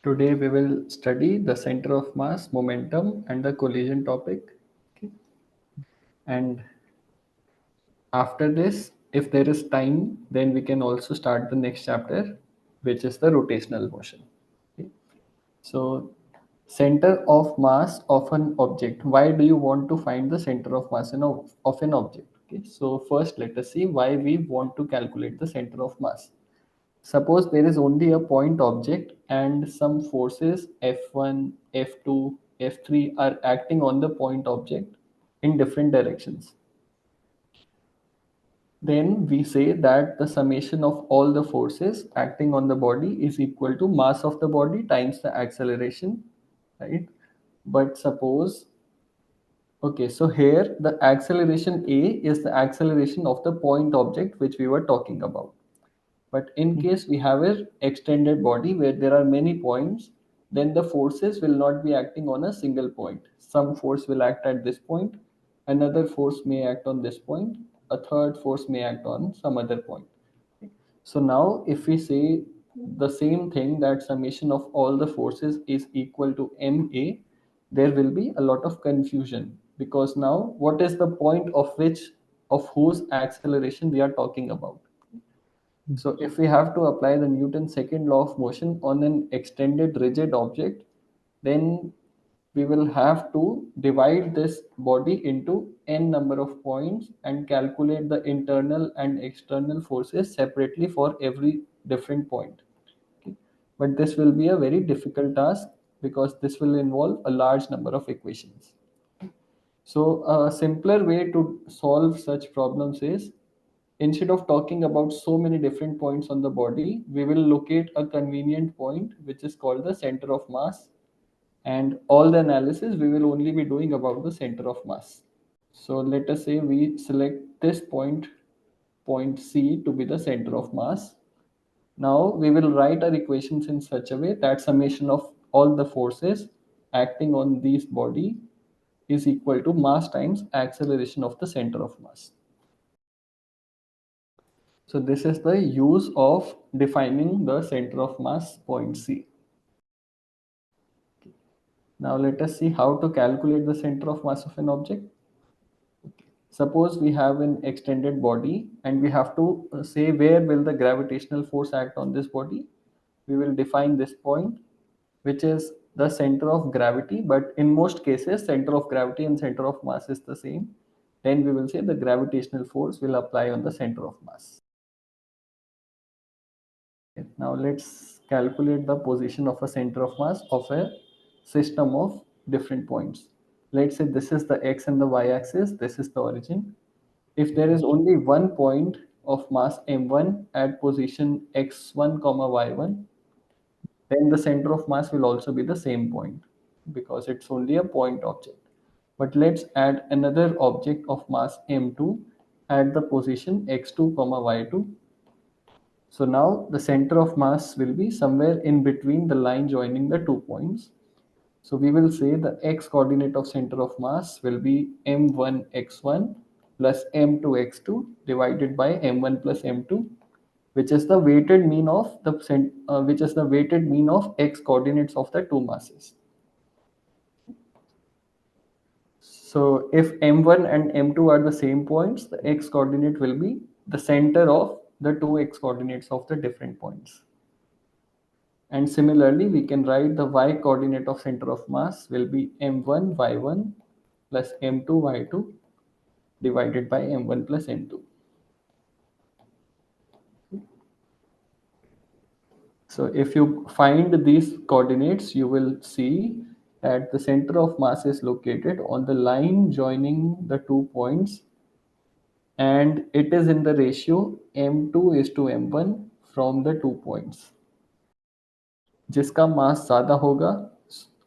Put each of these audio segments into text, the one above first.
Today we will study the center of mass, momentum, and the collision topic. Okay. And after this, if there is time, then we can also start the next chapter, which is the rotational motion. Okay. So, center of mass of an object. Why do you want to find the center of mass of an object? Okay. So, first let us see why we want to calculate the center of mass. Suppose there is only a point object and some forces F1, F2, F3 are acting on the point object in different directions. Then we say that the summation of all the forces acting on the body is equal to mass of the body times the acceleration, right? But suppose, okay, so here the acceleration A is the acceleration of the point object which we were talking about. But in case we have an extended body where there are many points, then the forces will not be acting on a single point. Some force will act at this point, another force may act on this point, a third force may act on some other point. So now if we say the same thing, that summation of all the forces is equal to MA, there will be a lot of confusion, because now what is the point of whose acceleration we are talking about? So if we have to apply the Newton's second law of motion on an extended rigid object, then we will have to divide this body into n number of points and calculate the internal and external forces separately for every different point. Okay. But this will be a very difficult task because this will involve a large number of equations. So a simpler way to solve such problems is, instead of talking about so many different points on the body, we will locate a convenient point which is called the center of mass, and all the analysis we will only be doing about the center of mass. So let us say we select this point C to be the center of mass. Now we will write our equations in such a way that summation of all the forces acting on this body is equal to mass times acceleration of the center of mass. So this is the use of defining the center of mass, point C. Now let us see how to calculate the center of mass of an object. Suppose we have an extended body and we have to say where will the gravitational force act on this body. We will define this point, which is the center of gravity, but in most cases center of gravity and center of mass is the same. Then we will say the gravitational force will apply on the center of mass. Now let's calculate the position of a center of mass of a system of different points. Let's say this is the x and the y axis, this is the origin. If there is only one point of mass m1 at position x1 comma y1, then the center of mass will also be the same point because it's only a point object. But let's add another object of mass m2 at the position x2 comma y2. So now the center of mass will be somewhere in between the line joining the 2 points. So we will say the x coordinate of center of mass will be m1 x1 plus m2 x2 divided by m1 plus m2, which is the weighted mean of x coordinates of the two masses. So if m1 and m2 are the same points, the x coordinate will be the center of the two x coordinates of the different points. And similarly, we can write the y coordinate of center of mass will be m1 y1 plus m2 y2 divided by m1 plus m2. So if you find these coordinates, you will see that the center of mass is located on the line joining the 2 points, and it is in the ratio m2 is to m1 from the 2 points. जिसका मास ज़्यादा होगा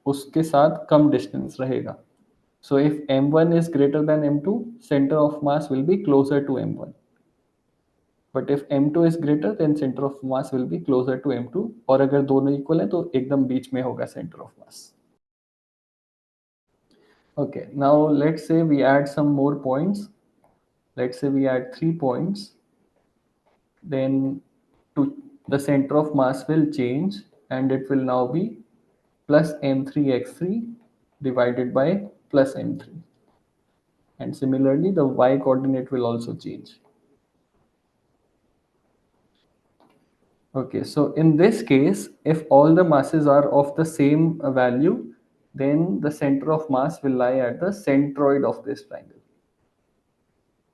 उसके साथ कम distance रहेगा. So if m1 is greater than m2, center of mass will be closer to m1. But if m2 is greater, then center of mass will be closer to m2. और अगर दोनों equal है तो एकदम बीच में होगा center of mass. Okay, now let's say we add some more points. Let's say we add 3 points. Then the center of mass will change and it will now be plus m3x3 divided by plus m3. And similarly, the y coordinate will also change. Okay, so in this case, if all the masses are of the same value, then the center of mass will lie at the centroid of this triangle.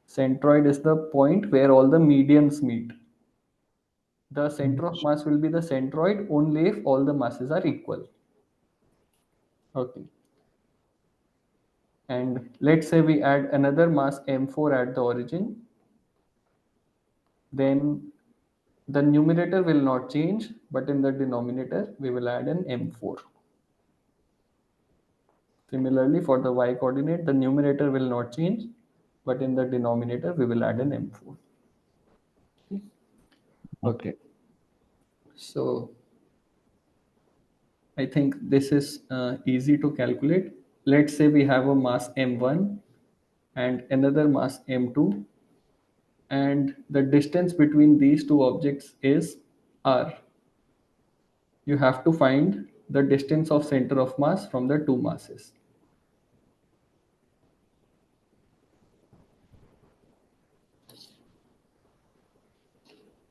Centroid is the point where all the medians meet. The center of mass will be the centroid only if all the masses are equal. Okay. And let's say we add another mass m4 at the origin, then the numerator will not change, but in the denominator we will add an m4. Similarly, for the y coordinate, the numerator will not change, but in the denominator we will add an m4. Okay. So I think this is easy to calculate. Let's say we have a mass m1 and another mass m2, and the distance between these two objects is r. You have to find the distance of center of mass from the two masses.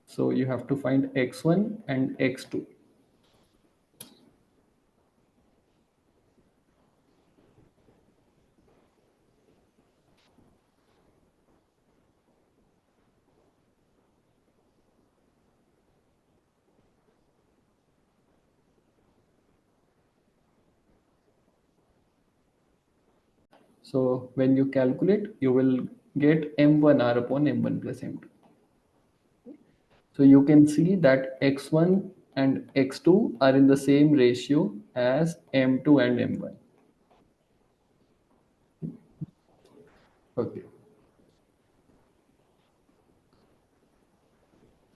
So you have to find x1 and x2. So when you calculate, you will get m1r upon m1 plus m2. So you can see that x1 and x2 are in the same ratio as m2 and m1. Okay.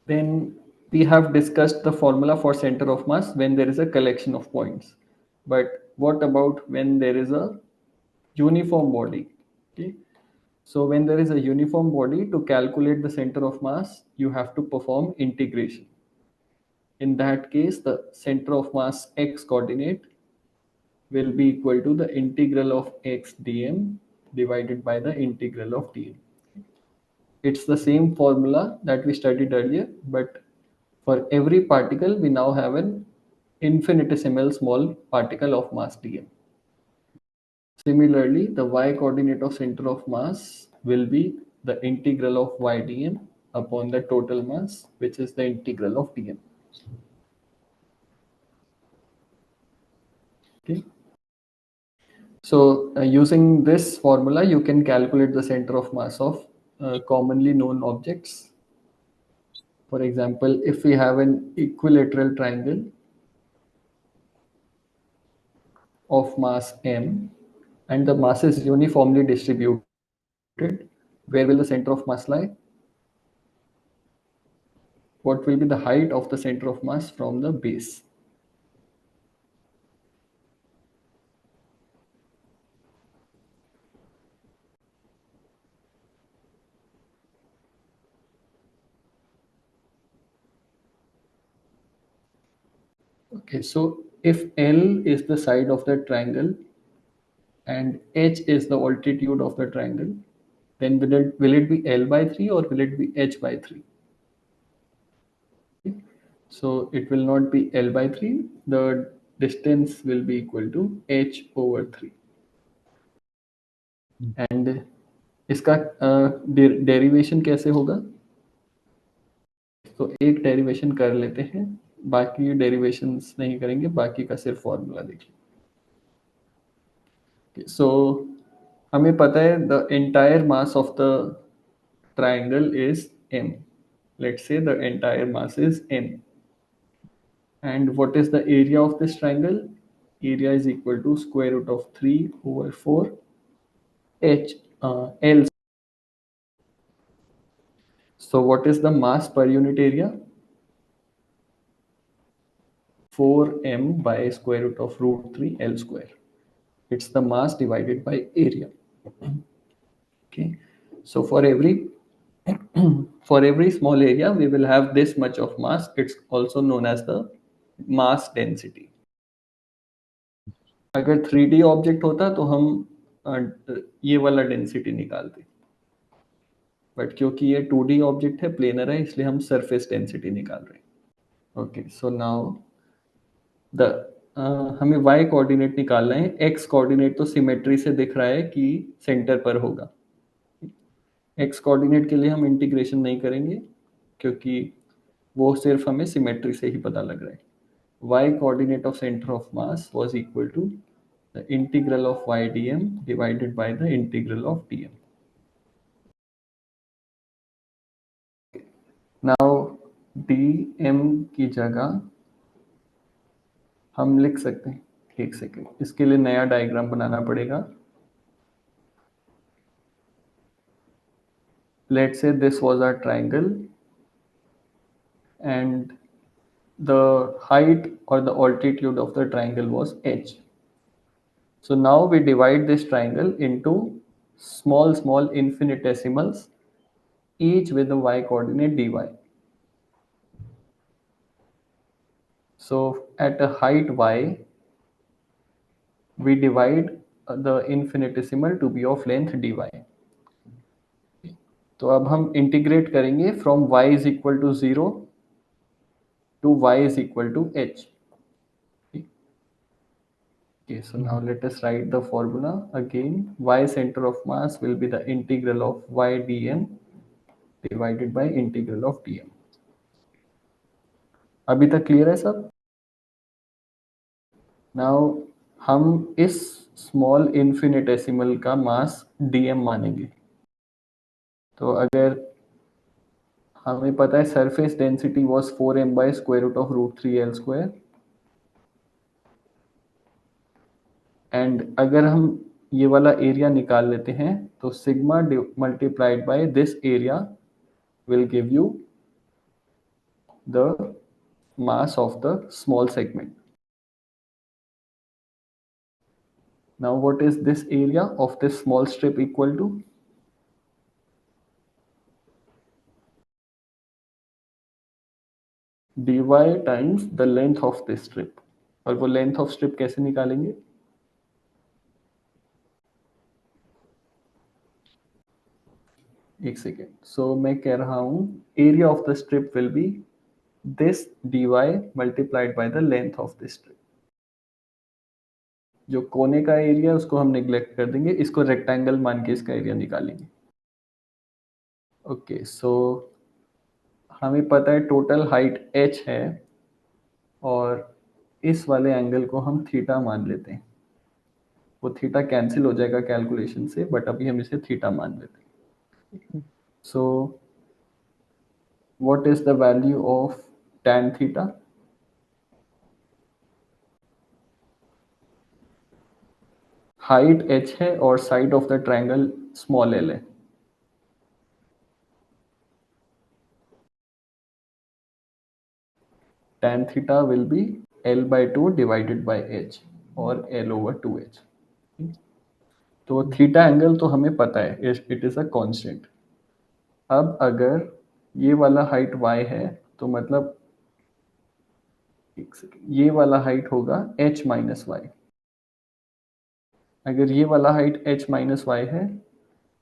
Then we have discussed the formula for center of mass when there is a collection of points. But what about when there is a uniform body? Okay. So when there is a uniform body, to calculate the center of mass, you have to perform integration. In that case, the center of mass x coordinate will be equal to the integral of x dm divided by the integral of dm. It's the same formula that we studied earlier, but for every particle, we now have an infinitesimal small particle of mass dm. Similarly, the y coordinate of center of mass will be the integral of y dm upon the total mass, which is the integral of dm. Okay. So using this formula, you can calculate the center of mass of commonly known objects. For example, if we have an equilateral triangle of mass m and the mass is uniformly distributed, where will the center of mass lie? What will be the height of the center of mass from the base? Okay, so if L is the side of the triangle and H is the altitude of the triangle, then will it be L by 3 or will it be H by 3? So it will not be L by 3. The distance will be equal to H over 3. And इसका derivation कैसे होगा? तो एक derivation कर लेते हैं, बाकी derivations नहीं करेंगे, बाकी का सिर्फ फॉर्मूला देखिए. So हमें पता है the entire mass of the triangle is m. Let's say the entire mass is m. And what is the area of this triangle? Area is equal to square root of 3 over 4 h L. So what is the mass per unit area? 4m by square root of root 3 L square. It's the mass divided by area. Okay. So for every for every small area, we will have this much of mass. It's also known as the mass density. अगर 3D object होता तो हम ये वाला density निकालते, but क्योंकि ये 2D object है, प्लेनर है, इसलिए हम सरफेस डेंसिटी निकाल रहे हैं। ओके, सो नाउ द हमें y कोऑर्डिनेट निकालना है। x कोऑर्डिनेट तो सिमेट्री से दिख रहा है कि सेंटर पर होगा। x कोऑर्डिनेट के लिए हम इंटीग्रेशन नहीं करेंगे क्योंकि वो सिर्फ हमें सिमेट्री से ही पता लग रहा है। y coordinate of center of mass was equal to the integral of y dm divided by the integral of dm. Now dm की जगह हम लिख सकते हैं, एक सेकेंड, इसके लिए नया डायग्राम बनाना पड़ेगा। Let's say this was a triangle and the height or the altitude of the triangle was h. So now we divide this triangle into small infinitesimals, each with the y coordinate dy. So at a height y, we divide the infinitesimal to be of length dy. तो अब हम integrate करेंगे from y is equal to 0 to y is equal to h. Okay, so now let us write the formula again. Y center of mass will be the integral of y dm divided by integral of dm. अभी तक clear है सब? Now हम इस small infinitesimal का मास dm मानेंगे। तो अगर हमें पता है surface density was 4m by square root of root 3l square, and अगर हम ये वाला एरिया निकाल लेते हैं तो sigma multiplied by this area will give you the mass of the small segment. Now what is this area of this small strip equal to? dy times the length of this strip. और वो length of strip कैसे निकालेंगे? एक second, सो मैं कह रहा हूं area of the strip will be this dy multiplied by the length of this strip. जो कोने का एरिया उसको हम निग्लेक्ट कर देंगे, इसको रेक्टेंगल मान के इसका एरिया निकालेंगे। ओके, सो हमें पता है टोटल हाइट h है और इस वाले एंगल को हम थीटा मान लेते हैं। वो थीटा कैंसिल हो जाएगा कैलकुलेशन से, बट अभी हम इसे थीटा मान लेते हैं। So what is the value of tan theta? Height h है और side of the triangle small l है। tan theta will be l by 2 divided by h और l over 2h। तो थीटा एंगल तो हमें पता है, इट इज अ कांस्टेंट। अब अगर ये वाला हाइट y है तो मतलब एक सेकेंड, ये वाला हाइट होगा h माइनस वाई। अगर ये वाला हाइट h माइनस वाई है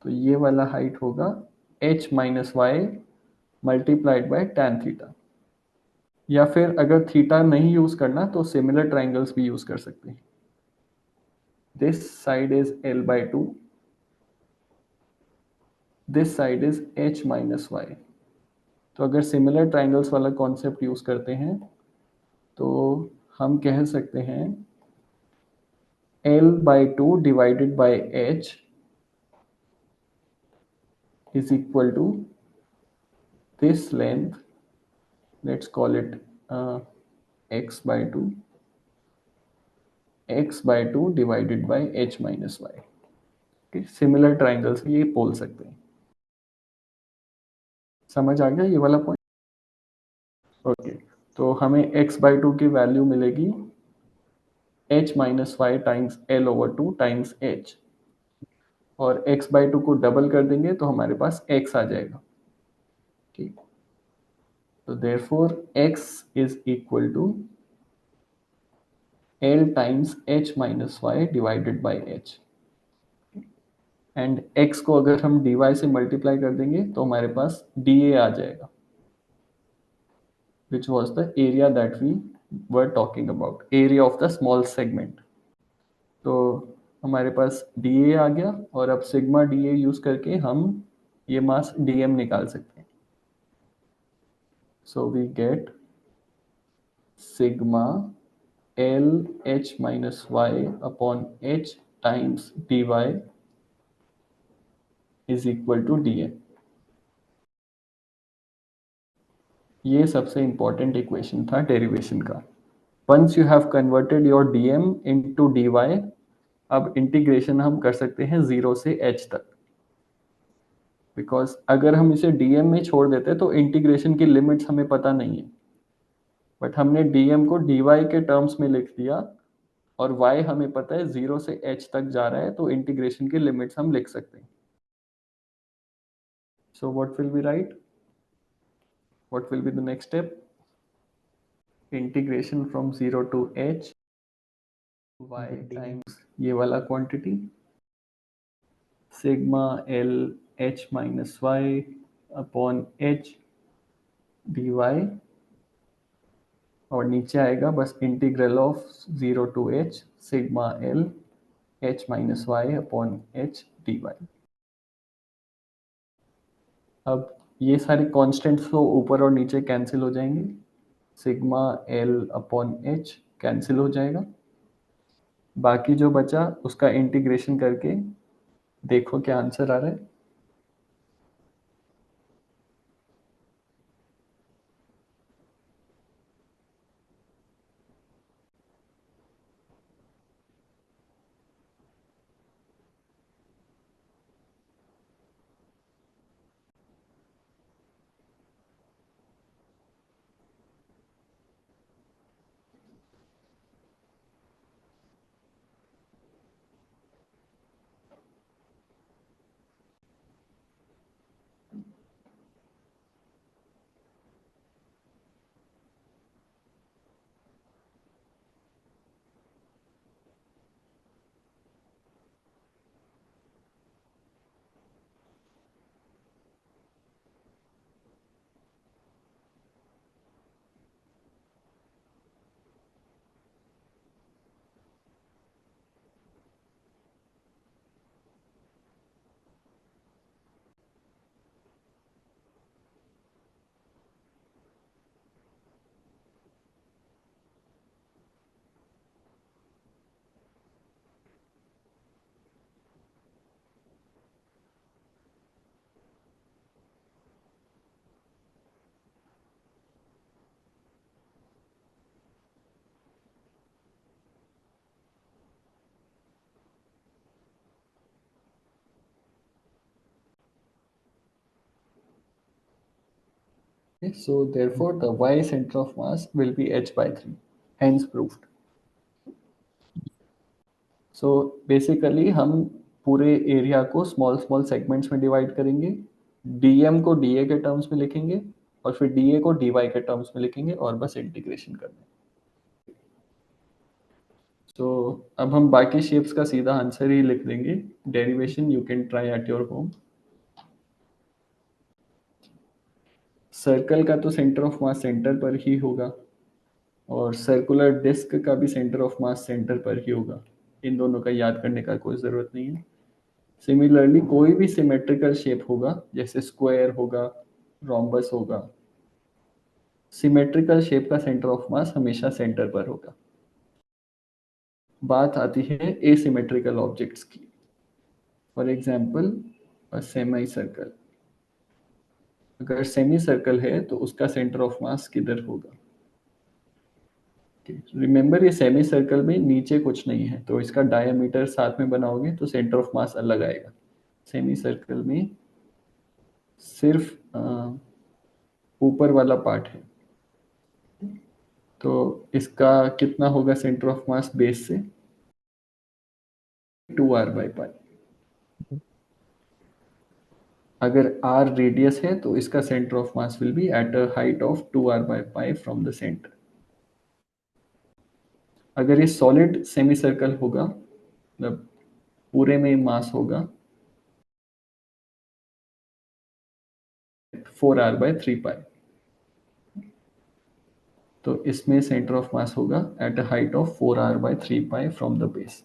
तो ये वाला हाइट होगा h minus y multiplied by tan theta. या फिर अगर थीटा नहीं यूज करना तो सिमिलर ट्राइंगल्स भी यूज कर सकते हैं। This side is l by 2, this side is h minus y. तो अगर सिमिलर ट्राइंगल्स वाला कॉन्सेप्ट यूज करते हैं तो हम कह सकते हैं l by 2 divided by h is equal to this length, let's call it x by 2, x by 2 divided by h minus y. okay, similar triangles ये बोल सकते हैं। समझ आ गया ये वाला पॉइंट? ओके, तो हमें x by 2 की वैल्यू मिलेगी h minus y times l over 2 times h, और x by 2 को डबल कर देंगे तो हमारे पास x आ जाएगा। ठीक, तो therefore x is equal to L times h minus y divided by h, and x को अगर हम dy से मल्टीप्लाई कर देंगे तो हमारे पास dA आ जाएगा, which was the area that we were talking about, area of the small segment. तो हमारे पास dA आ गया, और अब सिग्मा dA यूज करके हम ये मास dm निकाल सकते हैं. So we get sigma L h minus y upon h times dy is equal to dm. ये सबसे इंपॉर्टेंट इक्वेशन था डेरिवेशन का. Once you have converted your dm into dy, अब इंटीग्रेशन हम कर सकते हैं 0 से h तक, बिकॉज अगर हम इसे dm में छोड़ देते तो इंटीग्रेशन की लिमिट्स हमें पता नहीं है, बट हमने dm को dy के टर्म्स में लिख दिया, और y हमें पता है 0 से h तक जा रहा है, तो इंटीग्रेशन की लिमिट्स हम लिख सकते हैं. So what will be right, what will be the next step? Integration from 0 to h y times ये वाला quantity sigma L h minus y upon h dy, और नीचे आएगा बस integral of 0 to h sigma L h minus y upon h dy. अब ये सारे constants तो ऊपर और नीचे कैंसिल हो जाएंगे, sigma L upon h cancel हो जाएगा, बाकी जो बचा उसका इंटीग्रेशन करके देखो क्या आंसर आ रहा है. So therefore the y center of mass will be h by 3, hence proved. So basically हम पूरे एरिया को स्मॉल स्मॉल सेगमेंट्स में डिवाइड करेंगे, dm को dA के टर्म्स में लिखेंगे, और फिर dA को dy के टर्म्स में लिखेंगे, और बस इंटीग्रेशन करना है. तो अब हम बाकी शेप्स का सीधा आंसर ही लिख देंगे. Derivation you can try at your home. Circle का तो सेंटर ऑफ मास सेंटर पर ही होगा, और सर्कुलर डिस्क का भी सेंटर ऑफ मास सेंटर पर ही होगा. इन दोनों का याद करने का कोई ज़रूरत नहीं है. सिमिलरली कोई भी सिमेट्रिकल शेप होगा, जैसे स्क्वायर होगा, रोम्बस होगा, सिमेट्रिकल शेप का सेंटर ऑफ मास हमेशा सेंटर पर होगा. बात आती है एसिमेट्रिकल ऑब्जेक्ट्स की. For example a semi circle. अगर सेमी सर्कल है तो उसका सेंटर ऑफ मास किधर होगा? रिमेंबर ये सेमी सर्कल में नीचे कुछ नहीं है, तो इसका डायमीटर साथ में बनाओगे तो सेंटर ऑफ मास अलग आएगा. सेमी सर्कल में सिर्फ ऊपर वाला पार्ट है, तो इसका कितना होगा सेंटर ऑफ मास बेस से? 2r/π. अगर r रेडियस है तो इसका centre of mass will be at a height of 2r/π from the centre. अगर ये सॉलिड सेमी सर्कल होगा, मतलब पूरे में मास होगा 4r/3π, तो इसमें सेंटर ऑफ मास होगा at a height of 4r/3π from the base.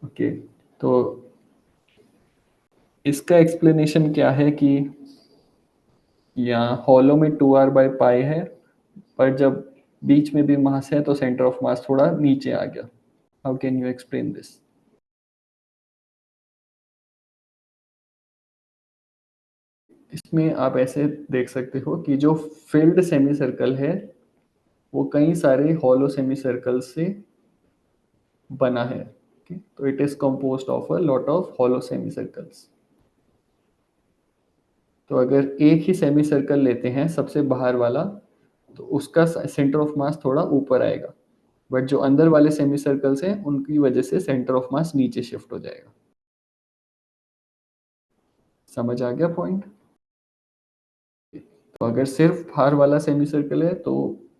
Okay, तो इसका एक्सप्लेनेशन क्या है कि यहाँ हॉलो में 2r/π है, पर जब बीच में भी मास है तो सेंटर ऑफ मास थोड़ा नीचे आ गया। How can you explain this? इसमें आप ऐसे देख सकते हो कि जो फिल्ड सेमी सर्कल है वो कई सारे हॉलो सेमी सर्कल से बना है। okay? तो it is composed of a lot of hollow semi circles. तो अगर एक ही सेमी सर्कल लेते हैं सबसे बाहर वाला, तो उसका सेंटर ऑफ मास थोड़ा ऊपर आएगा, बट जो अंदर वाले सेमी सर्कल्स हैं उनकी वजह से सेंटर ऑफ मास नीचे शिफ्ट हो जाएगा। समझ आ गया पॉइंट? तो अगर सिर्फ बाहर वाला सेमी सर्कल है तो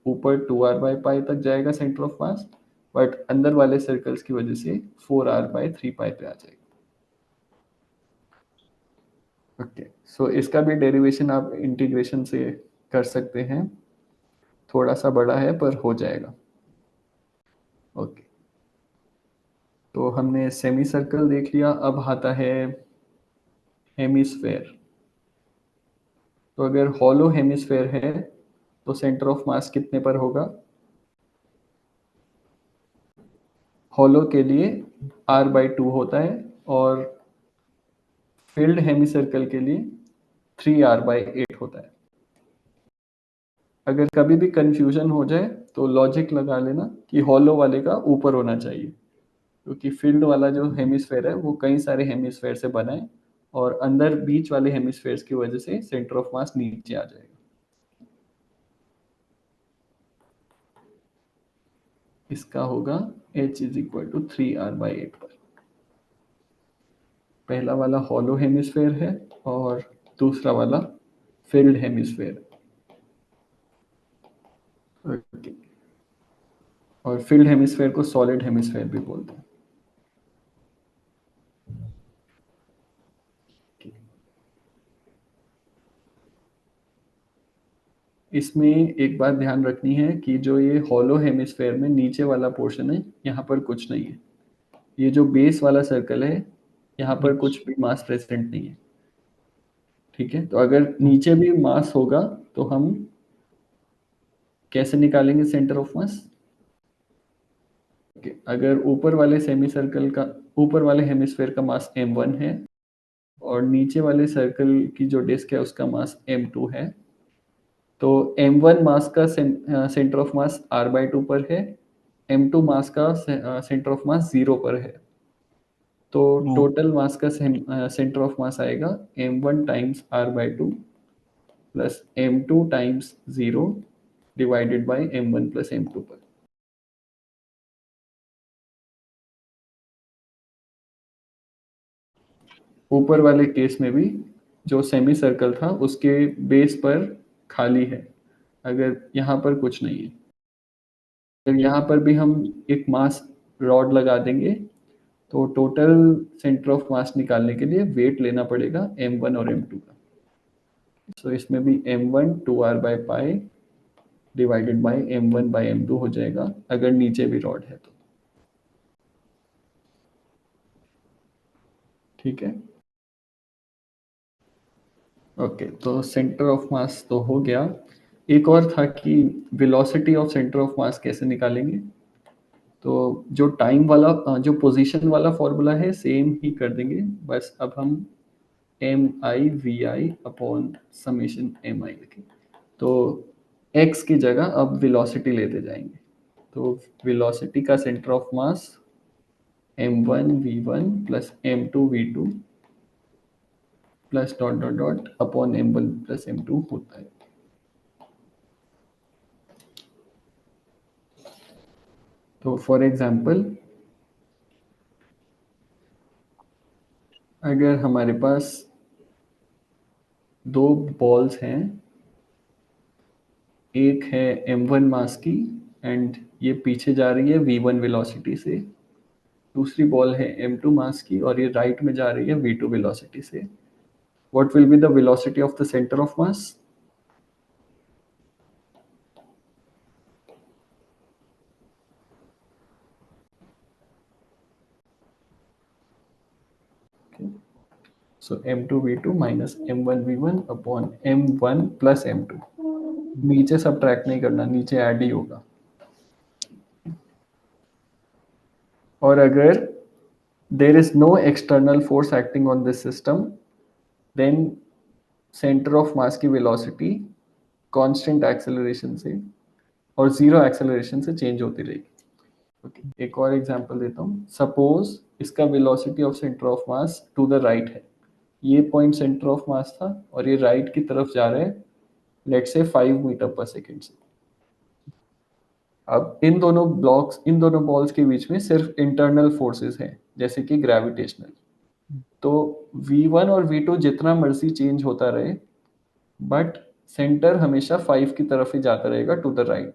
ऊपर 2r/π तक जाएगा सेंटर ऑफ मास, बट अंदर वाले सर्कल्स की वजह से 4r/3π पे आ जाएगा। ओके, सो इसका भी डेरिवेशन आप इंटीग्रेशन से कर सकते हैं, थोड़ा सा बड़ा है पर हो जाएगा। ओके, तो हमने सेमी सर्कल देख लिया, अब आता है हेमिस्फेयर। तो अगर हॉलो हेमिस्फेयर है तो सेंटर ऑफ मास कितने पर होगा? हॉलो के लिए r/2 होता है, और फिल्ड हेमिसर्कल के लिए 3r/8 होता है। अगर कभी भी कंफ्यूजन हो जाए तो लॉजिक लगा लेना कि हॉलो वाले का ऊपर होना चाहिए, क्योंकि फील्ड वाला जो हेमिस्फेयर है वो कई सारे हेमिस्फेयर से बना है, और अंदर बीच वाले हेमिस्फेयर्स की वजह से सेंटर ऑफ मास नीचे आ जाएगा। इसका होगा h = 3r/8 पर। पहला वाला हॉलो हेमिस्फेयर है और दूसरा वाला फील्ड हेमिस्फेयर। ओके, और फील्ड हेमिस्फेयर को सॉलिड हेमिस्फेयर भी बोलते हैं। इसमें एक बात ध्यान रखनी है कि जो ये हॉलो हेमिस्फेयर में नीचे वाला पोर्शन है, यहाँ पर कुछ नहीं है। ये जो बेस वाला सर्कल है, यहाँ पर कुछ भी मास प्रेजेंट नहीं है। ठीक है, तो अगर नीचे भी मास होगा तो हम कैसे निकालेंगे सेंटर ऑफ मास? अगर ऊपर वाले सेमी सर्कल का, ऊपर वाले हेमिस्फेयर का मास m1 है, और नीचे वाले सर्कल की जो डिस्क है उसका मास m2 है, तो m1 मास का सेंटर ऑफ मास r/2 पर है, m2 मास का सेंटर ऑफ मास 0 पर है। तो टोटल मास का सेंटर ऑफ मास आएगा m1 times r/2 plus m2 times 0 divided by m1 plus m2 पर। ऊपर वाले केस में भी जो सेमी सर्कल था उसके बेस पर खाली है, अगर यहाँ पर कुछ नहीं है, तो यहाँ पर भी हम एक मास रॉड लगा देंगे, तो टोटल सेंटर ऑफ मास निकालने के लिए वेट लेना पड़ेगा m1 और m2 का। सो इसमें भी m1 2r/π divided by m1/m2 हो जाएगा, अगर नीचे भी रॉड है तो। ठीक है, ओके, तो सेंटर ऑफ मास तो हो गया। एक और था कि वेलोसिटी ऑफ सेंटर ऑफ मास कैसे निकालेंगे। तो जो टाइम वाला जो पोजीशन वाला फॉर्मूला है सेम ही कर देंगे, बस अब हम mi/vi अपॉन समेशन mi लिखें। तो x की जगह अब वेलोसिटी लेते जाएंगे, तो वेलोसिटी का centre of mass m1 v1 plus m2 v2 plus dot dot dot upon m1 plus m2 होता है। तो फॉर एग्जांपल, अगर हमारे पास दो बॉल्स हैं, एक है m1 मास की एंड ये पीछे जा रही है v1 वेलोसिटी से, दूसरी बॉल है m2 मास की और ये राइट में जा रही है v2 वेलोसिटी से. What will be the velocity of the center of mass? Okay. So m2 v2 minus m1 v1 upon m1 plus m2. नीचे सब्ट्रैक्ट नहीं करना, नीचे ऐड ही होगा. और अगर there is no external force acting on this system, then center of mass की velocity constant acceleration से और zero acceleration से change होती रहेगी. Okay. एक और एग्जांपल देता हूँ. सपोज इसका velocity of centre of mass to the right है, ये पॉइंट सेंटर ऑफ मास था और ये राइट की तरफ जा रहा है let's say 5 metre per second से. अब इन दोनों ब्लॉक्स, इन दोनों बॉल्स के बीच में सिर्फ इंटरनल फोर्सेस हैं जैसे कि ग्रेविटेशनल. तो v1 और v2 जितना मर्जी चेंज होता रहे बट सेंटर हमेशा 5 की तरफ ही जाता रहेगा टू द राइट.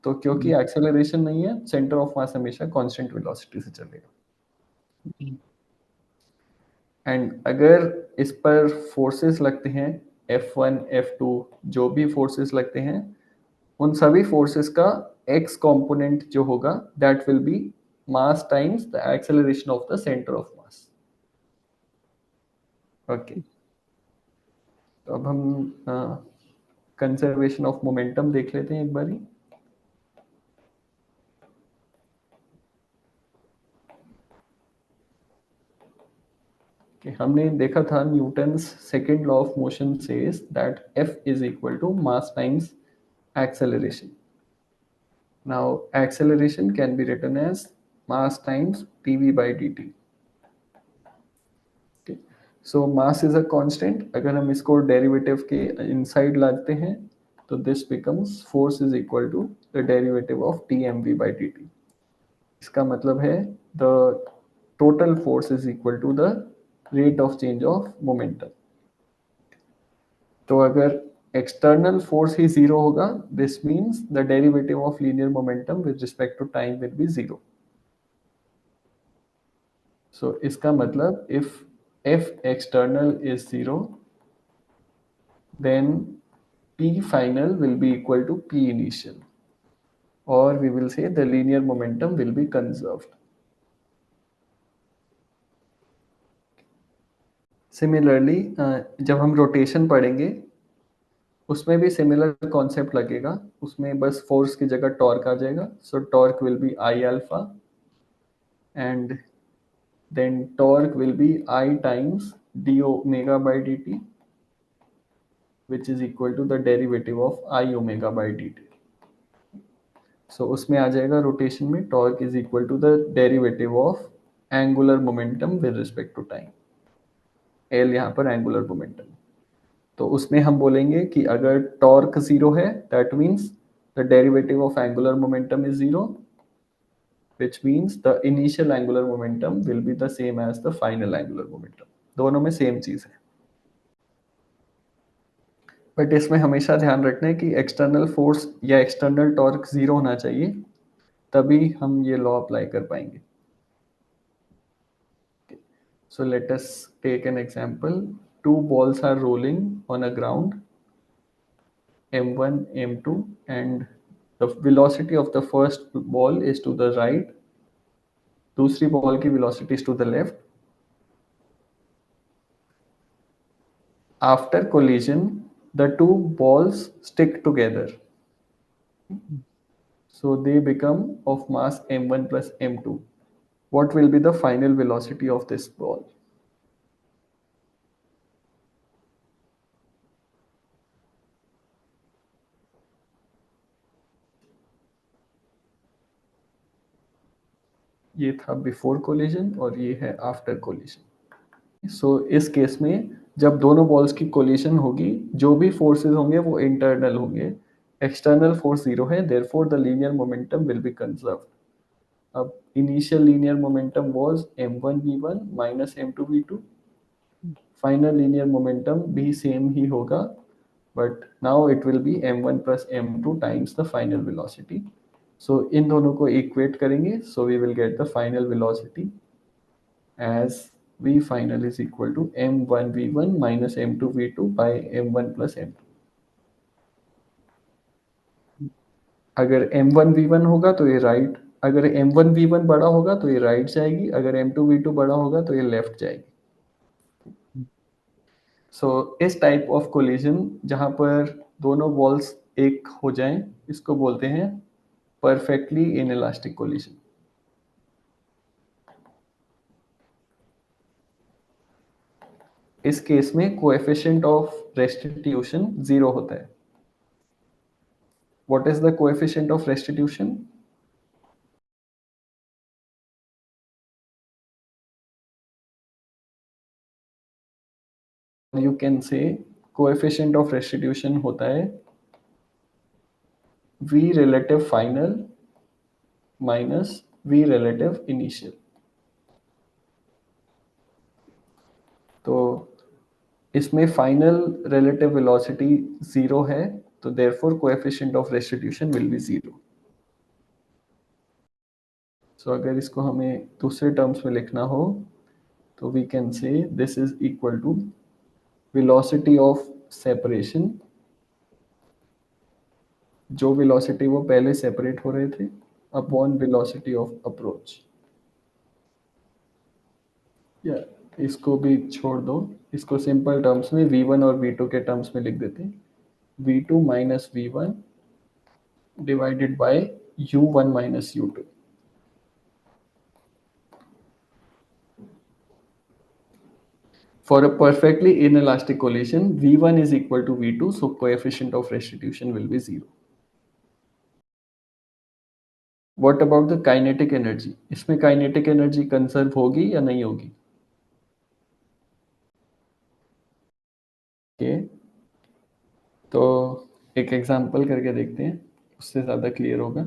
तो क्योंकि एक्सेलरेशन नहीं है, सेंटर ऑफ मास हमेशा कांस्टेंट वेलोसिटी से चलेगा. एंड अगर इस पर फोर्सेस लगते हैं F1 F2 जो भी फोर्सेस लगते हैं, उन सभी फोर्सेस का x कंपोनेंट जो होगा that will be mass times the acceleration of the centre of mass. Okay, तो अब हम कंजर्वेशन ऑफ मोमेंटम देख लेते हैं एक बारी. हमने देखा था Newton's second law of motion says that F is equal to mass times acceleration. Now acceleration can be written as mass times dv by dt. Okay. So mass is a constant. अगर हम इसको derivative के inside लाते हैं तो this becomes force is equal to the derivative of dmv by dt. इसका मतलब है the total force is equal to the rate of change of momentum. तो अगर external force ही zero होगा, this means the derivative of linear momentum with respect to time will be zero. So इसका मतलब if F external is zero, then P final will be equal to P initial, or we will say the linear momentum will be conserved. Similarly, जब हम rotation पढ़ेंगे उसमें भी similar concept लगेगा. उसमें बस फोर्स की जगह टॉर्क आ जाएगा. So torque will be I alpha and then torque will be I times d omega by d t which is equal to the derivative of I omega by dt. So उसमें आ जाएगा rotation में torque is equal to the derivative of angular momentum with respect to time. L यहाँ पर angular momentum. तो उसमें हम बोलेंगे कि अगर टॉर्क जीरो है that means the derivative of angular momentum is zero, which means the initial angular momentum will be the same as the final angular momentum. दोनों में सेम चीज है. बट इसमें हमेशा ध्यान रखना है कि एक्सटर्नल फोर्स या एक्सटर्नल टॉर्क जीरो होना चाहिए, तभी हम ये लॉ अप्लाई कर पाएंगे. So let us take an example. Two balls are rolling on a ground m1 m2 and the velocity of the first ball is to the right, दूसरी ball की velocity is to the left. After collision the two balls stick together, so they become of mass m1 plus m2. What will be the final velocity of this ball? ये था before collision और ये है after collision. सो इस case में जब दोनों balls की कोलिजन होगी, जो भी फोर्सेस होंगे वो इंटरनल होंगे. एक्सटर्नल फोर्स जीरो है, therefore the linear momentum will be conserved. अब initial linear momentum was m1 v1 minus m2 v2. Final linear momentum भी सेम ही होगा, but now it will be m1 plus m2 times the final velocity. So इन दोनों को equate करेंगे, so we will get the final velocity as v final is equal to m1 v1 minus m2 v2 by m1 plus m2. अगर m1 v1 होगा तो ये right, अगर m1 v1 बड़ा होगा तो ये राइट जाएगी, अगर m2 v2 बड़ा होगा तो ये लेफ्ट जाएगी. सो इस टाइप ऑफ कोलिजन जहां पर दोनों बॉल्स एक हो जाएं, इसको बोलते हैं परफेक्टली इनइलास्टिक कोलिजन. इस केस में कोएफिशिएंट ऑफ रेस्टिट्यूशन 0 होता है. What is the coefficient of restitution? You can say coefficient of restitution होता है v relative final minus v relative initial. तो इसमें फाइनल रिलेटिव वेलोसिटी 0 है, तो therefore coefficient of restitution will be 0. So अगर इसको हमें दूसरे टर्म्स में लिखना हो तो we can say this is equal to velocity of separation, जो वेलोसिटी वो पहले सेपरेट हो रहे थे, अपॉन वेलोसिटी ऑफ अप्रोच. या इसको भी छोड़ दो, इसको सिंपल टर्म्स में v1 और v2 के टर्म्स में लिख देते हैं. v2 minus v1 divided by u1 minus u2. For a perfectly inelastic collision, v1 is equal to v2, so coefficient of restitution will be 0. What about the kinetic energy? इसमें kinetic energy conserve होगी या नहीं होगी? Okay. तो एक example करके देखते हैं, उससे ज़्यादा क्लियर होगा.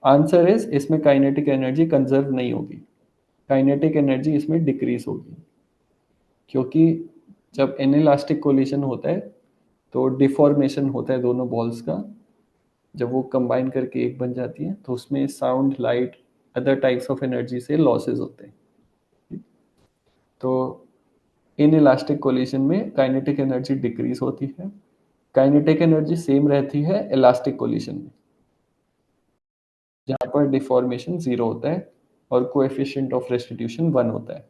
आंसर इज इसमें काइनेटिक एनर्जी कंजर्व नहीं होगी, काइनेटिक एनर्जी इसमें डिक्रीज होगी, क्योंकि जब इनइलास्टिक कोलिशन होता है तो डिफॉर्मेशन होता है दोनों बॉल्स का. जब वो कंबाइन करके एक बन जाती है तो उसमें sound, light, other types of energy से लॉसेस होते हैं. तो इन इलास्टिक कोलिशन में काइनेटिक एनर्जी डिक्रीज होती है, काइनेटिक एनर्जी सेम रहती है इलास्टिक कोलिशन में, जहाँ पर डिफॉर्मेशन 0 होता है और कोएफिशिएंट ऑफ रेस्टिट्यूशन 1 होता है.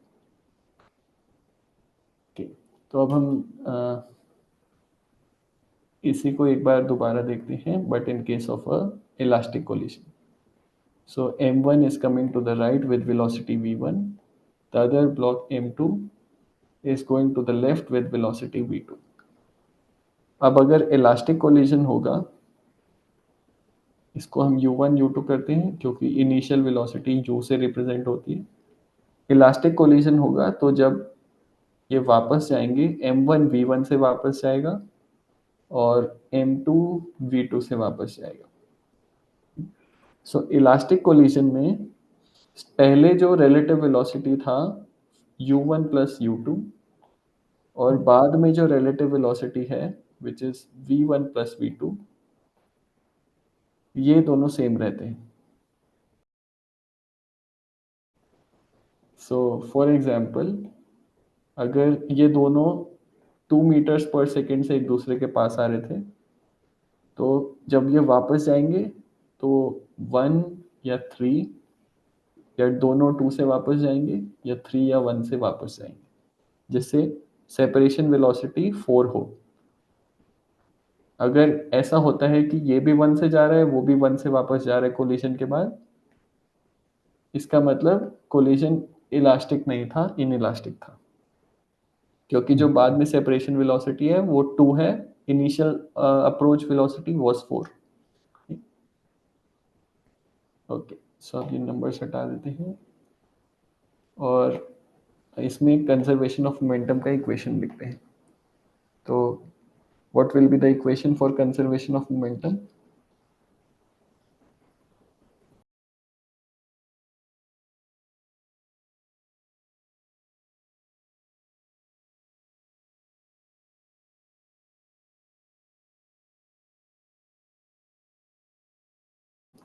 ठीक, तो अब हम इसी को एक बार दोबारा देखते हैं, but in case of a elastic collision. So m1 is coming to the right with velocity v1. The other block m2 is going to the left with velocity v2. अब अगर इलास्टिक कोलिजन होगा, इसको हम u1 u2 करते हैं क्योंकि initial velocity u से represent होती है. इलास्टिक कोलिजन होगा तो जब ये वापस जाएंगे, m1 v1 से वापस जाएगा और m2 v2 से वापस जाएगा. सो इलास्टिक कोलिजन में पहले जो रिलेटिव वेलोसिटी था u1 प्लस u2, और बाद में जो रिलेटिव वेलोसिटी है which is v1 plus v2, ये दोनों सेम रहते हैं. सो फॉर एग्जांपल, अगर ये दोनों 2 मीटर्स पर सेकेंड से एक दूसरे के पास आ रहे थे, तो जब ये वापस जाएंगे तो 1 या 3, या दोनों 2 से वापस जाएंगे या 3 या 1 से वापस जाएंगे, जिससे सेपरेशन वेलोसिटी 4 हो. अगर ऐसा होता है कि ये भी 1 से जा रहा है, वो भी 1 से वापस जा रहा है कोलिशन के बाद, इसका मतलब कोलिजन इलास्टिक नहीं था, इनइलास्टिक था, क्योंकि जो बाद में सेपरेशन वेलोसिटी है वो 2 है, initial approach velocity was 4. Okay, so अब ये नंबर्स हटा देते हैं और इसमें कंजर्वेशन ऑफ मोमेंटम का इक्वेशन लिखते हैं. तो what will be the equation for conservation of momentum?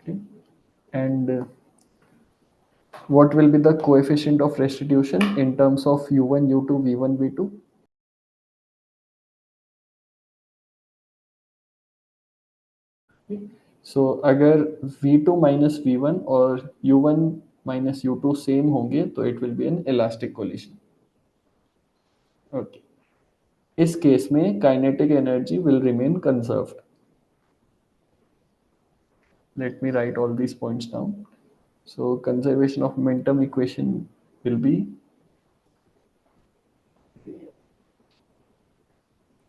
Okay. And what will be the coefficient of restitution in terms of u1, u2, v1, v2? सो अगर v2 माइनस v1 और u1 minus u2 same होंगे तो it will be an elastic collision. Okay. इस case में kinetic energy will remain conserved. Let me write all these points down. So conservation of momentum equation will be,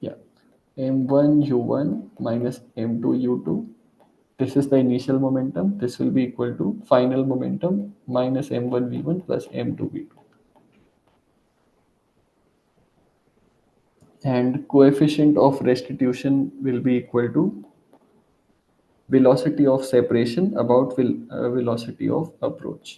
yeah, m1 u1 minus m2 u2. This is the initial momentum. This will be equal to final momentum minus m1 v1 plus m2 v2. And coefficient of restitution will be equal to velocity of separation about velocity of approach.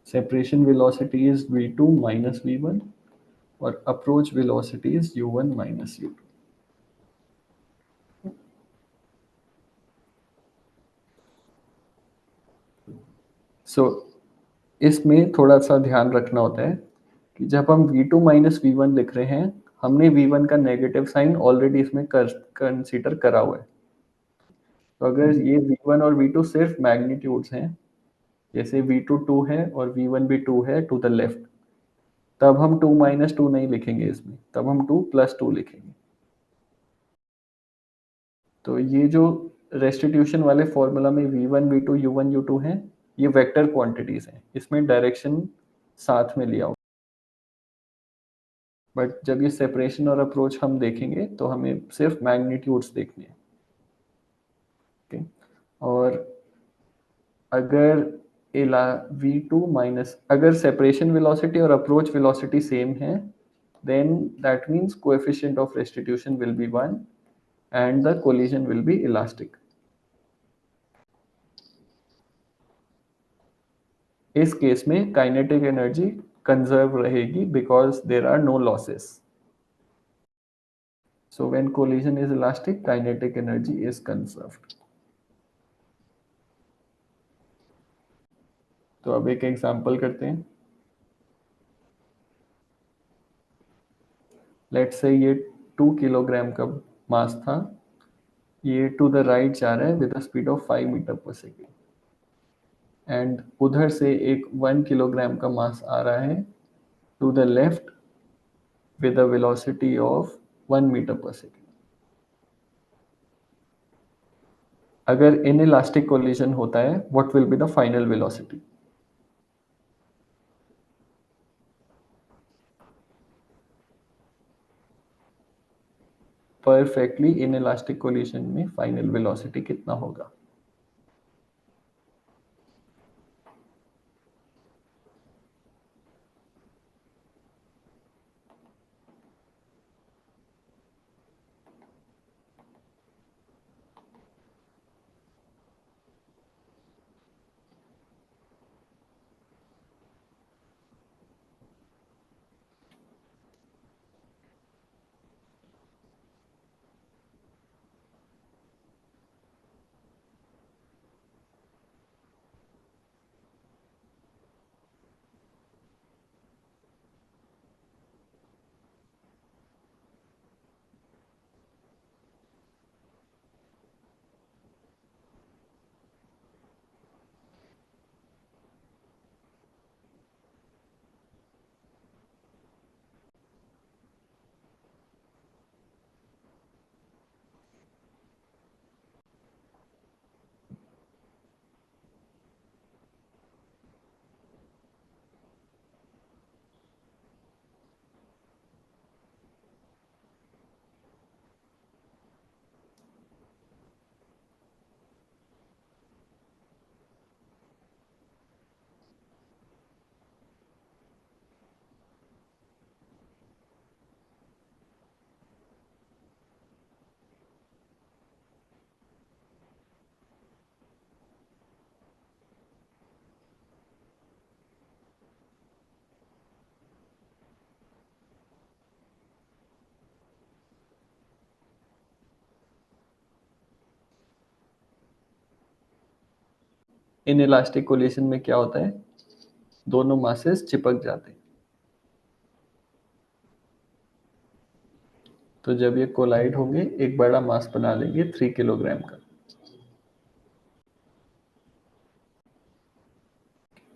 Separation velocity is v2 minus v1 or approach velocity is u1 minus u2. So इसमें थोड़ा सा ध्यान रखना होता है कि जब हम v2 माइनस वी1 लिख रहे हैं, हमने v1 का नेगेटिव साइन ऑलरेडी इसमें कंसीडर करा हुआ है. तो अगर ये v1 और v2 सिर्फ मैग्नीट्यूड्स हैं, जैसे v2 2 है और v1 भी 2 है टू द लेफ्ट, तब हम 2 माइनस 2 नहीं लिखेंगे इसमें, तब हम 2 प्लस 2 लिखेंगे. तो ये जो रेस्टिट्यूशन वाले फॉर्मूला में v1 v2 u1 u2 हैं, ये वेक्टर क्वांटिटीज हैं, इसमें डायरेक्शन साथ में लिया हुआ. बट जब ये सेपरेशन और अप्रोच हम देखेंगे तो हमें सिर्फ मैग्नीट्यूड्स देखने हैं. ओके. और अगर एला v2 माइनस, अगर सेपरेशन वेलोसिटी और अप्रोच वेलोसिटी सेम है, then that means coefficient of restitution will be 1 and the collision will be elastic. इस केस में काइनेटिक एनर्जी कंजर्व रहेगी because there are no losses. So when collision is elastic, kinetic energy is conserved. तो अब एक example करते हैं. Let's say ये 2 kilogram का मास था, ये टू द राइट जा रहा है with a speed of 5 metre per second, and उधर से एक 1 किलोग्राम का मास आ रहा है to the left with a velocity of 1 meter per second. अगर inelastic collision होता है, what will be the final velocity? Perfectly inelastic collision में final velocity कितना होगा? इनइलास्टिक कोलिशन में क्या होता है, दोनों मासेस चिपक जाते हैं। तो जब ये कोलाइड होंगे एक बड़ा मास बना लेंगे 3 किलोग्राम का।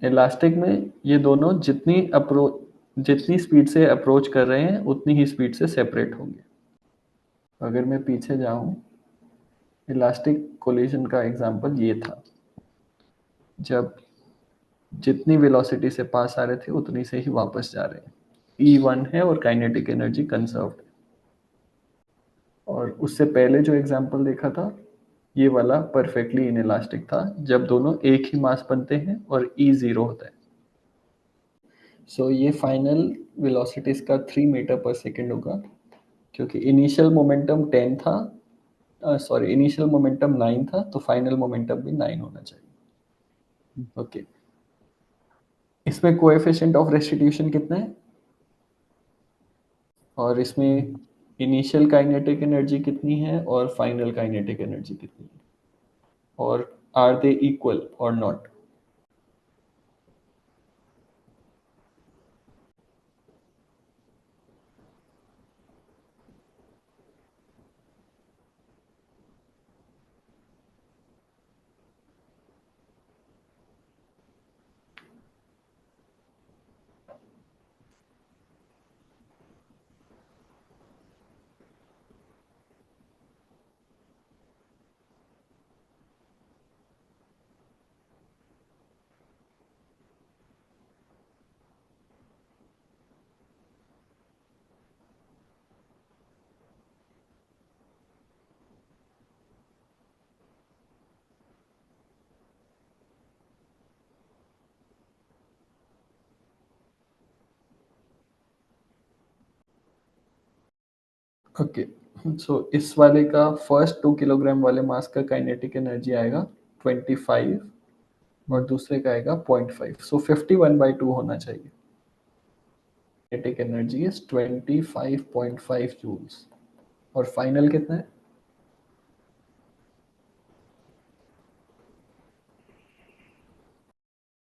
इलास्टिक में ये दोनों जितनी स्पीड से अप्रोच कर रहे हैं उतनी ही स्पीड से सेपरेट होंगे। अगर मैं पीछे जाऊं, इलास्टिक कोलिशन का एग्जांपल ये था, जब जितनी वेलोसिटी से पास आ रहे थे उतनी से ही वापस जा रहे हैं। E1 है और काइनेटिक एनर्जी कंजर्व्ड है। और उससे पहले जो एग्जांपल देखा था ये वाला परफेक्टली इनइलास्टिक था, जब दोनों एक ही मास बनते हैं और E जीरो होता है। सो ये फाइनल वेलोसिटी इसका 3 मीटर पर सेकेंड होगा, क्योंकि इनिशियल मोमेंटम 10 था, सॉरी इनिशियल मोमेंटम 9 था, तो फाइनल मोमेंटम भी 9 होना चाहिए। ओके, इसमें कोएफिशिएंट ऑफ रेस्टिट्यूशन कितना है, और इसमें इनिशियल काइनेटिक एनर्जी कितनी है और फाइनल काइनेटिक एनर्जी कितनी है, और आर दे इक्वल और नॉट। ओके, सो इस वाले का फर्स्ट 2 किलोग्राम वाले मास का काइनेटिक एनर्जी आएगा 25 और दूसरे का आएगा 0.5, सो 51/2 होना चाहिए। काइनेटिक एनर्जी इज 25.5 जूल्स, और फाइनल कितना है,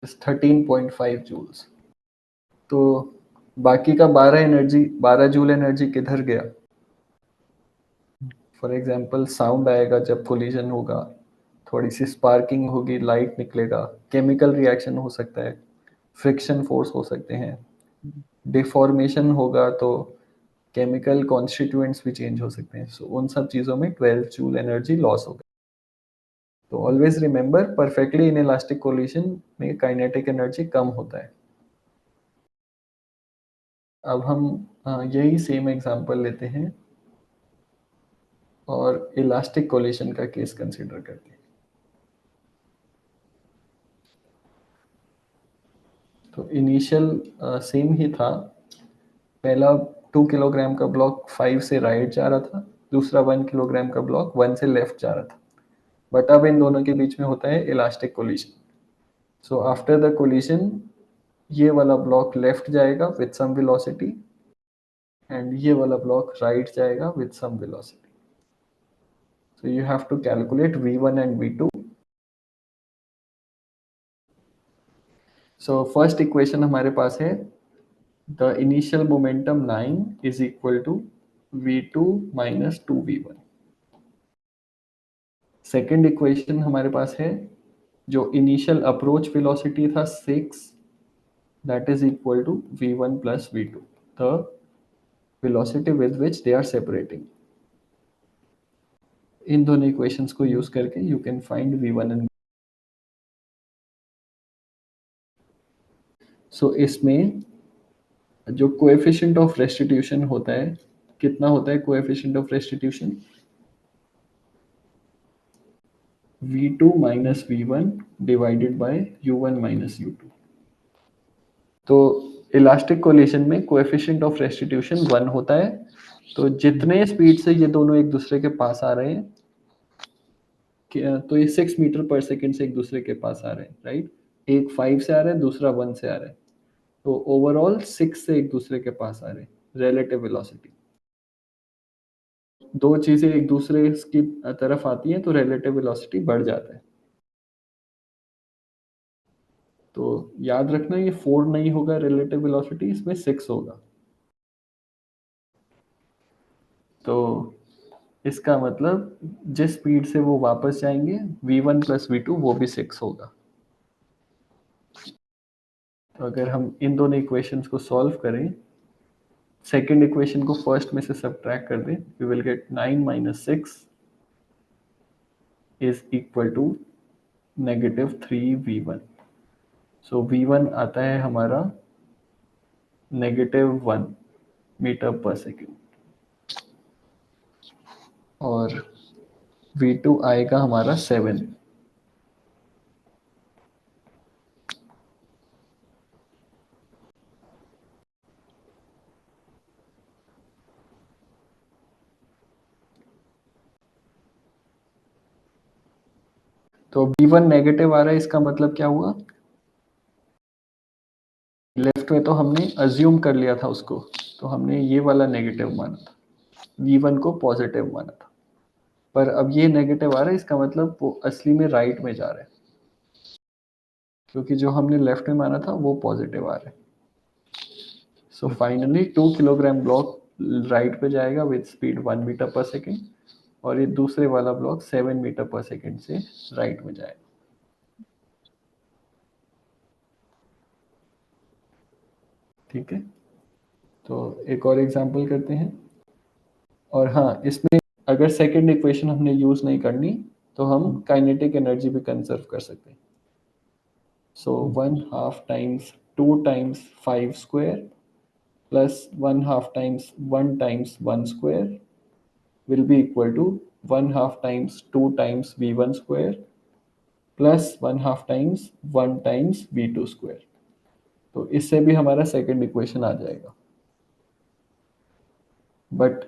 13.5 जूल्स। तो बाकी का 12 जूल एनर्जी किधर गया। फॉर एग्जांपल साउंड आएगा जब कोलिजन होगा, थोड़ी सी स्पार्किंग होगी, लाइट निकलेगा, केमिकल रिएक्शन हो सकता है, फ्रिक्शन फोर्स हो सकते हैं, डिफॉर्मेशन होगा तो केमिकल कॉन्स्टिट्यूएंट्स भी चेंज हो सकते हैं। सो उन सब चीज़ों में 12 जूल एनर्जी लॉस होगा। तो always remember, perfectly inelastic collision में काइनेटिक एनर्जी कम होता है। अब हम यही सेम एग्जांपल लेते हैं और इलास्टिक कोलिशन का केस कंसीडर करते हैं। तो इनिशियल सेम ही था, पहला 2 किलोग्राम का ब्लॉक 5 से राइट जा रहा था, दूसरा 1 किलोग्राम का ब्लॉक 1 से लेफ्ट जा रहा था, बट अब इन दोनों के बीच में होता है elastic collision. So after the collision ये वाला ब्लॉक लेफ्ट जाएगा विथ सम वेलोसिटी एंड ये वाला ब्लॉक राइट जाएगा with some velocity. So you have to calculate v1 and v2। So first equation हमारे पास है, the initial momentum 9 is equal to v2 minus 2v1। Second equation हमारे पास है, जो इनिशियल अप्रोच वेलोसिटी था 6, that is equal to v1 plus v2, the velocity with which they are separating. इन दोनों इक्वेशंस को यूज करके you can find v1 and. So इसमें जो कोएफिशिएंट ऑफ रेस्टिट्यूशन होता है, कितना होता है coefficient of restitution, v2 minus v1 divided by u1 minus u2। तो इलास्टिक कोलिशन में कोएफिशिएंट ऑफ रेस्टिट्यूशन 1 होता है, तो जितने स्पीड से ये दोनों एक दूसरे के पास आ रहे हैं, तो ये 6 मीटर पर सेकंड से एक दूसरे के पास आ रहे हैं, राइट। एक 5 से आ रहा है, दूसरा 1 से आ रहा है, तो ओवरऑल 6 से एक दूसरे के पास आ रहे हैं रिलेटिव वेलोसिटी। दो चीजें एक दूसरे की तरफ आती हैं तो रिलेटिव वेलोसिटी बढ़ जाता है। तो याद रखना ये 4 नहीं होगा रिलेटिव वेलोसिटी, इसमें 6 होगा। तो इसका मतलब जिस स्पीड से वो वापस जाएंगे v1 प्लस v2 वो भी 6 होगा। तो अगर हम इन दोनों इक्वेशंस को सॉल्व करें, सेकेंड इक्वेशन को फर्स्ट में से सब्ट्रैक्ट कर दें, we will get 9 minus 6 is equal to -3v1। So v1 आता है हमारा -1 मीटर पर सेकेंड और v2 आएगा हमारा 7। तो v1 नेगेटिव आ रहा है, इसका मतलब क्या हुआ, लेफ्ट में तो हमने अज्यूम कर लिया था उसको, तो हमने ये वाला नेगेटिव माना था, v1 को पॉजिटिव माना था, पर अब ये नेगेटिव आ रहा है, इसका मतलब वो असली में राइट में जा रहा है, क्योंकि जो हमने लेफ्ट में माना था वो पॉजिटिव आ रहा है। So finally 2 kilogram block right पे जाएगा with speed 1 metre per second, और ये दूसरे वाला ब्लॉक 7 मीटर पर सेकेंड से राइट में जाएगा। ठीक है, तो एक और एग्जांपल करते हैं। और हाँ, इसमें अगर सेकंड इक्वेशन हमने यूज नहीं करनी तो हम काइनेटिक एनर्जी भी कंजर्व कर सकते हैं। सो 1/2 times 2 times 5 square plus 1/2 times 1 times 1 square will be equal to 1/2 times 2 times v1 square plus 1/2 times 1 times v2 square। तो इससे भी हमारा सेकंड इक्वेशन आ जाएगा। But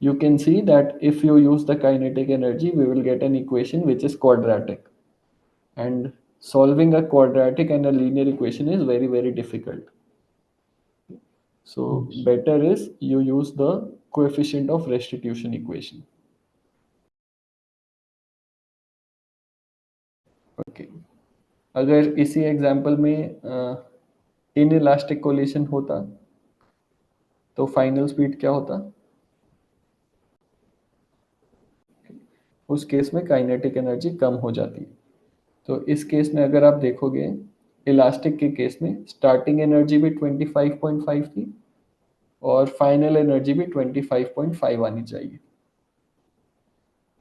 you can see that if you use the kinetic energy, we will get an equation which is quadratic. And solving a quadratic and a linear equation is very, very difficult. So better is you use the coefficient of restitution equation. Okay. अगर इसी example में inelastic collision होता तो final speed क्या होता, उस case में kinetic energy कम हो जाती। तो इस केस में अगर आप देखोगे, इलास्टिक के केस में स्टार्टिंग एनर्जी भी 25.5 थी और फाइनल एनर्जी भी 25.5 आनी चाहिए।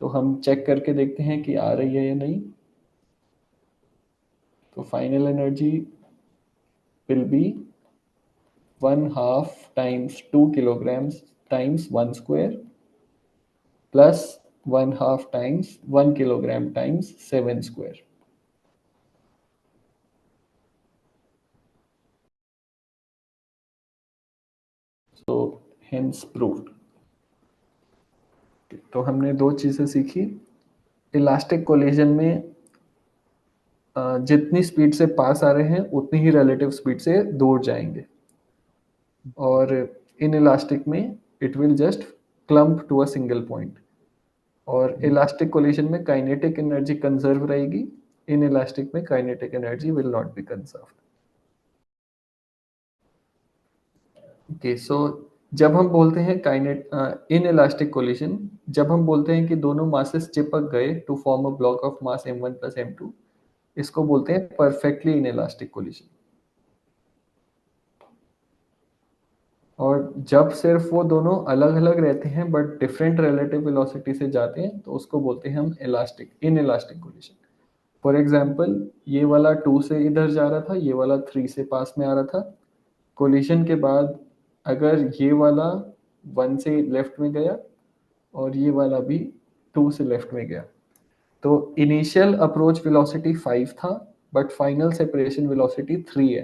तो हम चेक करके देखते हैं कि आ रही है या नहीं। तो final energy will be 1/2 times 2 kilograms times 1 square plus 1/2 times 1 kilogram times 7 square। So hence proved। तो हमने दो चीजें सीखी। इलास्टिक कोलिजन में जितनी स्पीड से पास आ रहे हैं उतनी ही रिलेटिव स्पीड से दूर जाएंगे, और इन इलास्टिक में it will just clump to a single point. और इलास्टिक कोलिजन में काइनेटिक एनर्जी कंजर्व रहेगी, इन इलास्टिक में kinetic energy will not be conserve. Okay, so जब हम बोलते हैं काइनेट इन इलास्टिक कोलिजन, जब हम बोलते हैं कि दोनों मासेस चिपक गए to form a block of mass m1 plus m2, इसको बोलते हैं परफेक्टली इन इलास्टिक कोलिजन। और जब सिर्फ वो दोनों अलग अलग रहते हैं बट डिफरेंट रिलेटिव वेलोसिटी से जाते हैं तो उसको बोलते हैं हम elastic in elastic collision. For example, ये वाला 2 से इधर जा रहा था, ये वाला 3 से पास में आ रहा था। कोलिजन के बाद अगर ये वाला 1 से लेफ्ट में गया और ये वाला भी 2 से लेफ्ट में गया, तो इनिशियल अप्रोच वेलोसिटी 5 था बट फाइनल सेपरेशन वेलोसिटी 3 है।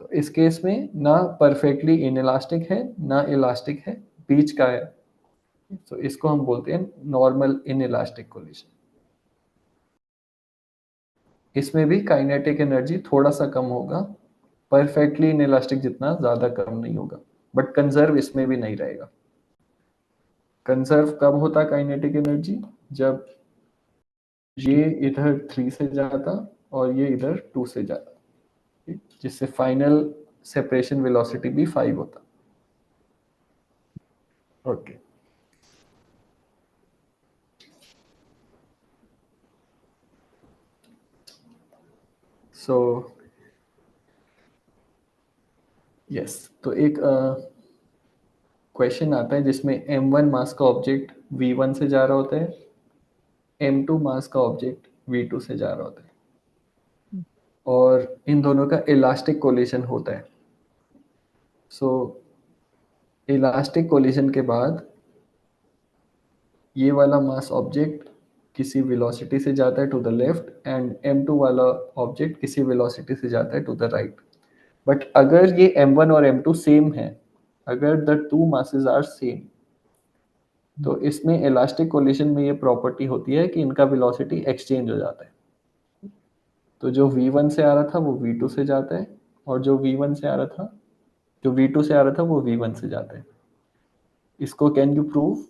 तो इस केस में ना परफेक्टली इनइलास्टिक है ना इलास्टिक है, बीच का है। तो इसको हम बोलते हैं नॉर्मल इनइलास्टिक कोलिजन। इसमें भी काइनेटिक एनर्जी थोड़ा सा कम होगा, परफेक्टली इनइलास्टिक जितना ज्यादा कम नहीं होगा, बट कंजर्व इसमें भी नहीं रहेगा। कंजर्व कब होता काइनेटिक एनर्जी, जब ये इधर 3 से जाता और ये इधर 2 से जाता, ठीक? जिससे फाइनल सेपरेशन वेलोसिटी भी 5 होता। ओके, सो यस, तो एक क्वेश्चन आता है जिसमें m1 मास का ऑब्जेक्ट v1 से जा रहा होता है, m2 मास का ऑब्जेक्ट v2 से जा रहा होता है, और इन दोनों का इलास्टिक कोलिशन होता है। सो इलास्टिक कोलिशन के बाद ये वाला मास ऑब्जेक्ट किसी वेलोसिटी से जाता है to the left and m2 वाला ऑब्जेक्ट किसी वेलोसिटी से जाता है टू द राइट। बट अगर ये m1 और m2 सेम है, अगर the two masses are same, तो इसमें इलास्टिक कोलिशन में ये प्रॉपर्टी होती है कि इनका वेलोसिटी एक्सचेंज हो जाता है। तो जो v1 से आ रहा था वो v2 से जाता है, और जो v1 से आ रहा था, जो v2 से आ रहा था वो v1 से जाता है। इसको कैन यू प्रूव?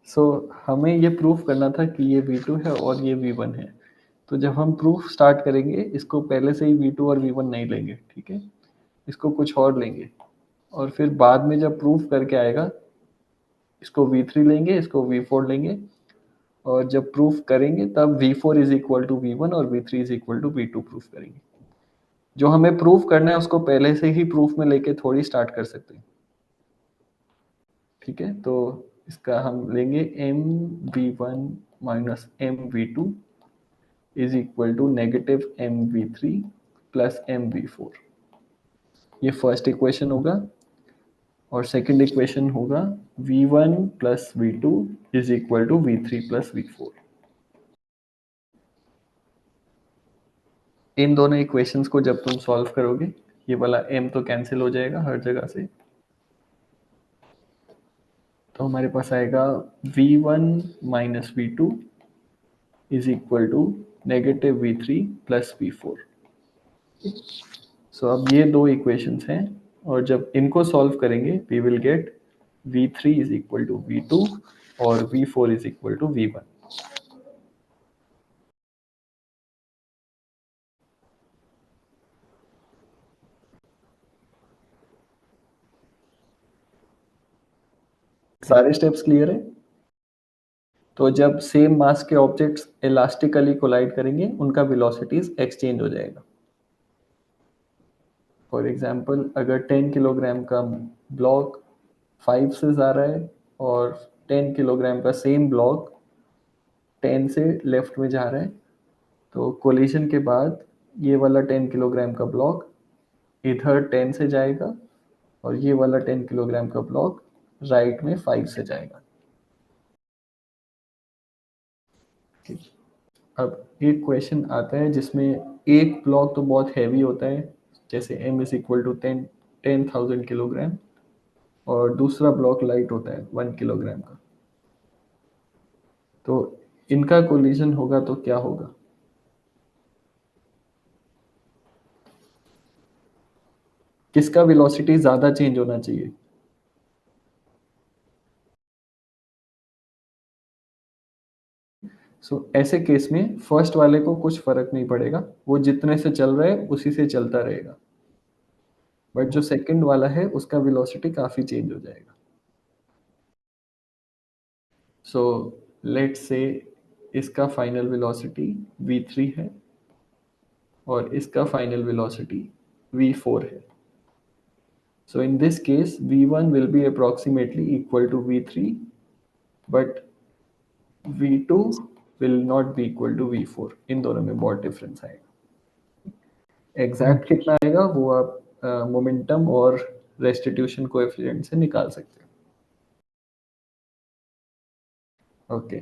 सो हमें ये प्रूफ करना था कि ये v2 है और ये v1 है। तो जब हम प्रूफ स्टार्ट करेंगे, इसको पहले से ही v2 और v1 नहीं लेंगे, ठीक है, इसको कुछ और लेंगे, और फिर बाद में जब प्रूफ करके आएगा, इसको v3 लेंगे, इसको v4 लेंगे, और जब प्रूफ करेंगे तब v4 is equal to v1 और v3 is equal to v2 proof करेंगे। जो हमें प्रूफ करना है उसको पहले से ही प्रूफ में लेके थोड़ी स्टार्ट कर सकते हैं, ठीक है। तो इसका हम लेंगे M V one minus M V two is equal to negative M V three plus M V four. ये फर्स्ट इक्वेशन होगा, और सेकंड इक्वेशन होगा V one plus V two is equal to V three plus V four. इन दोनों equations को जब तुम solve करोगे, ये वाला m तो कैंसिल हो जाएगा हर जगह से, तो हमारे पास आएगा V one minus V two is equal to negative V three plus V four. So अब ये दो इक्वेशंस हैं, और जब इनको सॉल्व करेंगे we will get V three is equal to V two और V four is equal to V one. सारे स्टेप्स क्लियर है? तो जब सेम मास के ऑब्जेक्ट्स इलास्टिकली कोलाइड करेंगे, उनका वेलोसिटीज एक्सचेंज हो जाएगा। फॉर एग्जांपल, अगर 10 किलोग्राम का ब्लॉक 5 से जा रहा है और 10 किलोग्राम का सेम ब्लॉक 10 से लेफ्ट में जा रहा है, तो कोलिशन के बाद ये वाला 10 किलोग्राम का ब्लॉक इधर 10 से जाएगा और ये वाला 10 किलोग्राम का ब्लॉक राइट में 5 से जाएगा। ठीक। अब एक क्वेश्चन आता है जिसमें एक ब्लॉक तो बहुत हैवी होता है, जैसे m is equal to 10,000 kilogram, और दूसरा ब्लॉक लाइट होता है 1 किलोग्राम का। तो इनका कोलिजन होगा तो क्या होगा? किसका वेलोसिटी ज्यादा चेंज होना चाहिए? ऐसे केस में फर्स्ट वाले को कुछ फर्क नहीं पड़ेगा, वो जितने से चल रहा है उसी से चलता रहेगा। बट जो सेकंड वाला है उसका वेलोसिटी काफी चेंज हो जाएगा। सो लेट्स से इसका फाइनल वेलोसिटी v3 है और इसका फाइनल वेलोसिटी v4 है। So in this case, v1 will be approximately equal to v3, but v2 will not be equal to v4। इन दोनों में बहुत डिफरेंस आएगा। एग्जैक्ट कितना आएगा वो आप मोमेंटम और रेस्टिट्यूशन कोएफिशिएंट से निकाल सकते हो। ओके।